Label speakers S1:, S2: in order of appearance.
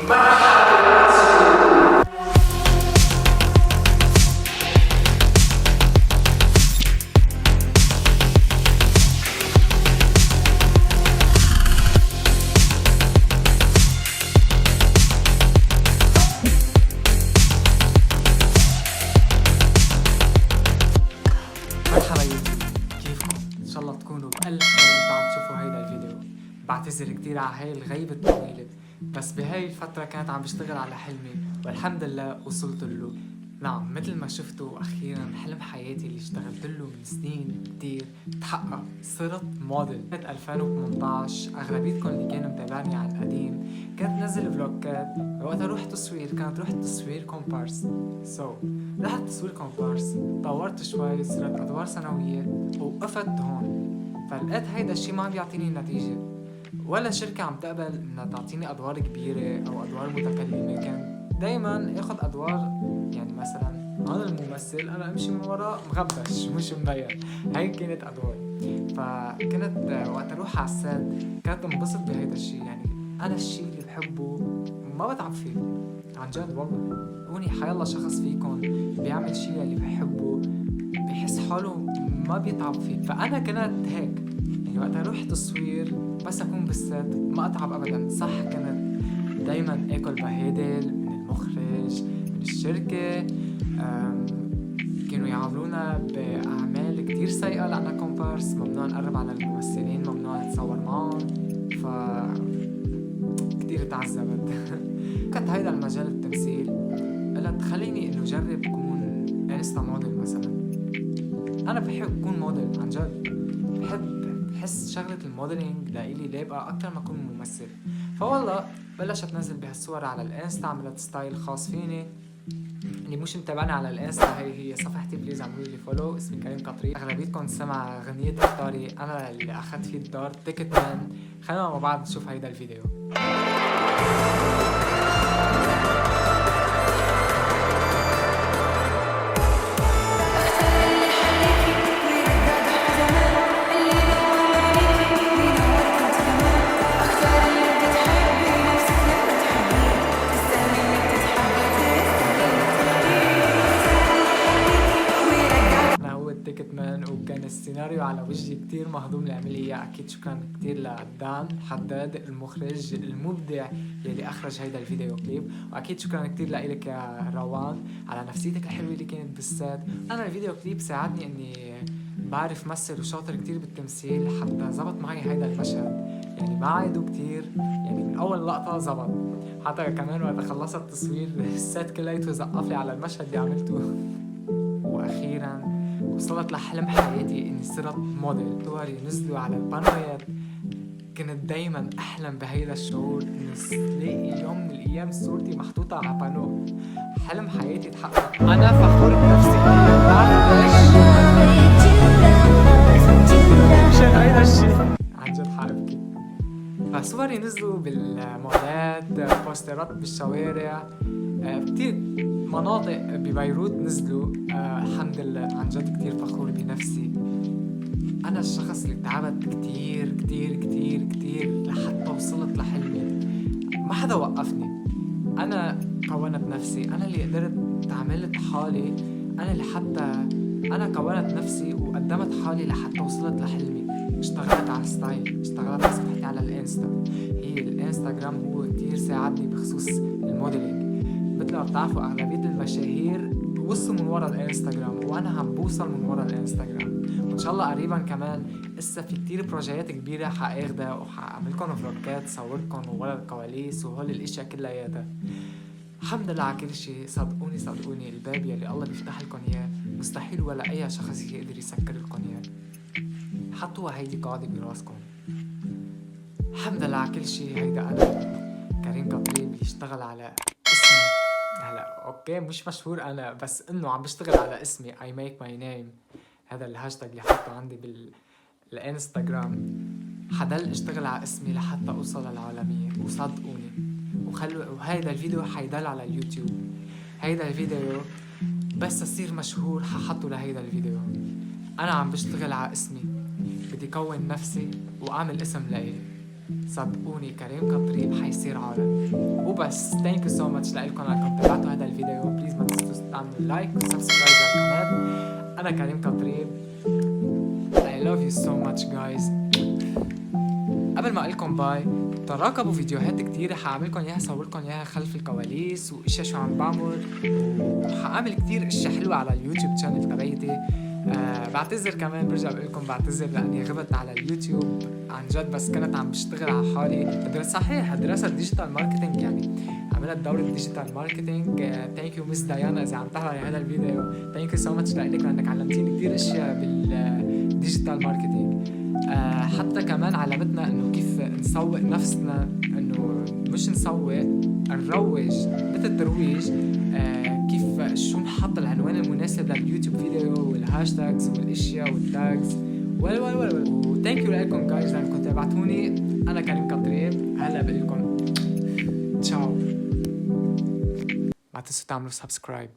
S1: بألف خير انتوا عم تشوفوا هيدا الفيديو. بعتذر كتير على هاي الغيبة الطويلة، بس بهاي الفترة كانت عم بشتغل على حلمي والحمد لله وصلت له. نعم، مثل ما شفتوا أخيرا حلم حياتي اللي اشتغلت له من سنين كتير تحقق. صرت موديل. سنة 2018 أغلبيتكم اللي كانوا متابعني على القديم كانت نزل فلوجات. وقتها روح تصوير، كانت روح تصوير كومبارس. رحت تصوير كومبارس، طورت شوي، صرت أدوار ثانوية ووقفت هون. فلقيت هيدا الشي ما عم بيعطيني نتيجة، ولا شركة عم تقبل انها تعطيني ادوار كبيرة او ادوار متكلمة. كان دايما اخد ادوار، يعني مثلا هذا الممثل انا امشي من وراه مغبش مش مبين. هاي كانت ادوار. فكنت وقت اروح على السد كانت انبسط بهيدا الشي. يعني انا الشي اللي بحبه ما بتعب فيه عن جد والله. قوني حيالله شخص فيكم بيعمل شي اللي بحبه بيحس حاله ما بيتعب فيه. فانا كنت هيك، يعني وقت اروح تصوير بس اكون بالست ما اتعب ابدا. صح، كنت دايما اكل بهادل من المخرج من الشركة. كانوا يعاملونا باعمال كتير سيئة لأننا كومبارس، ممنوع نقرب على الممثلين، ممنوع نتصور معهم. ف كتير تعذبت. كنت هيدا المجال التمثيل قلت خليني انه جرب كون انستا موديل مثلا. انا بحب اكون موديل عن جد، بحس شغلة الموديلينج لإلي لايقة أكتر ما أكون ممثل. فوالله بلشت نزل بهالصور على الانستا، عملت ستايل خاص فيني. اللي مش متابعني على الانستا هي صفحتي، بليز اعملوا لي فولو، اسمي كريم قطري. اغلبيتكم سمع غنية اختاري، انا اللي اخذت فيه الدور تيكت مان. خلينا مع بعض نشوف هيدا الفيديو. تيكت مان، وكان السيناريو على وجهي كتير مهضوم اللي عمل اياه. اكيد شكرا كتير لدان حداد المخرج المبدع يلي اخرج هيدا الفيديو كليب، واكيد شكرا كتير لإلك يا روان على نفسيتك الحلوه اللي كانت بالسات. انا الفيديو كليب ساعدني اني بعرف مثل وشاطر كتير بالتمثيل، حتى زبط معي هيدا المشهد. يعني ما عيدوا كتير، يعني من اول لقطه زبط. حتى كمان وقت خلصت التصوير السات كليته زقف لي على المشهد اللي عملته. واخيرا وصلت لحلم حياتي اني صرت موديل. صوري نزلوا على البانويات. كنت دايما احلم بهيدا الشعور، اني لاقي يوم من الايام صورتي محطوطة على بانو. حلم حياتي تحقق. انا فخور بنفسي. مشان هيدا الشي عن جد حابكي. فصوري نزلوا بالمولات، بوسترات بالشوارع، كتير مناطق ببيروت نزلوا. الحمد لله عن جد كتير فخور بنفسي. أنا الشخص اللي تعبت كتير كتير كتير كتير لحتى وصلت لحلمي. ما حدا وقفني، أنا كونت نفسي، أنا اللي قدرت عملت حالي، أنا اللي حتى أنا كونت نفسي وقدمت حالي لحتى وصلت لحلمي. اشتغلت على ستايل، اشتغلت على صفحتي على الانستا. هي الانستغرام هو كتير ساعدني بخصوص الموديلينج. مثل ما بتعرفوا أغلبية المشاهير وصلوا من ورا الانستغرام، وانا عم بوصل من ورا الانستغرام. وان شاء الله قريبا كمان لسه في كتير بروجيات كبيره حاخدها، وحاعملكم فلوجات صوركم ورا الكواليس وهول الاشياء كلياتها. الحمد لله على كل شيء. صدقوني صدقوني، الباب يلي الله بيفتح لكم اياه مستحيل ولا اي شخص يقدر يسكر لكم اياه. حطوها هيدي قاعده براسكم. الحمد لله على كل شيء. هيدا انا كريم قطري اللي اشتغل على اسمي. هلا اوكي مش مشهور انا، بس انه عم بشتغل على اسمي. I make my name، هذا الهاشتاج اللي حطه عندي بالانستغرام. حضل اشتغل على اسمي لحتى اوصل للعالمية، وصدقوني وهيدا الفيديو حيضل على اليوتيوب. هيدا الفيديو بس اصير مشهور ححطه لهيدا الفيديو. انا عم بشتغل على اسمي، بدي كون نفسي واعمل اسم لإلي. صدقوني كريم قطريب حيصير عالم. وبس ثانك يو سو ماتش لكم انكم تابعتوا هذا الفيديو. بليز ما تنسوا تعملوا لايك وسبسكرايب للقناة. انا كريم قطريب. I love you so much guys. قبل ما اقلكم باي، تراقبوا فيديوهات كتير حاعملكم اياها، صورلكم اياها خلف الكواليس واشياء شو عم بعمل، وحاعمل كتير اشياء حلوة على اليوتيوب شانل تبعيتي. بعتذر كمان، برجع بقولكم بعتذر لاني غبت على اليوتيوب عن جد، بس كنت عم بشتغل على حالي. صحيح دراسة ديجيتال ماركتينج، يعني عملت دورة ديجيتال ماركتينج. ثانك يو مس ديانا اذا عم تحضري هذا الفيديو. ثانك يو سو ماتش لك لانك علمتيني كتير اشياء بالديجيتال ماركتينج. حتى كمان علمتنا انه كيف نسوق نفسنا، انه مش نسوق، نروج مثل الترويج. كيف شو نحط العنوان المناسب لليوتيوب فيديو والهاشتاجز والاشياء والتاجز وثانك يو لكم جايز لانكم تابعتوني. انا كريم قطريب، هلا بقول لكم تشاو. ما تنسوا تعملوا سبسكرايب.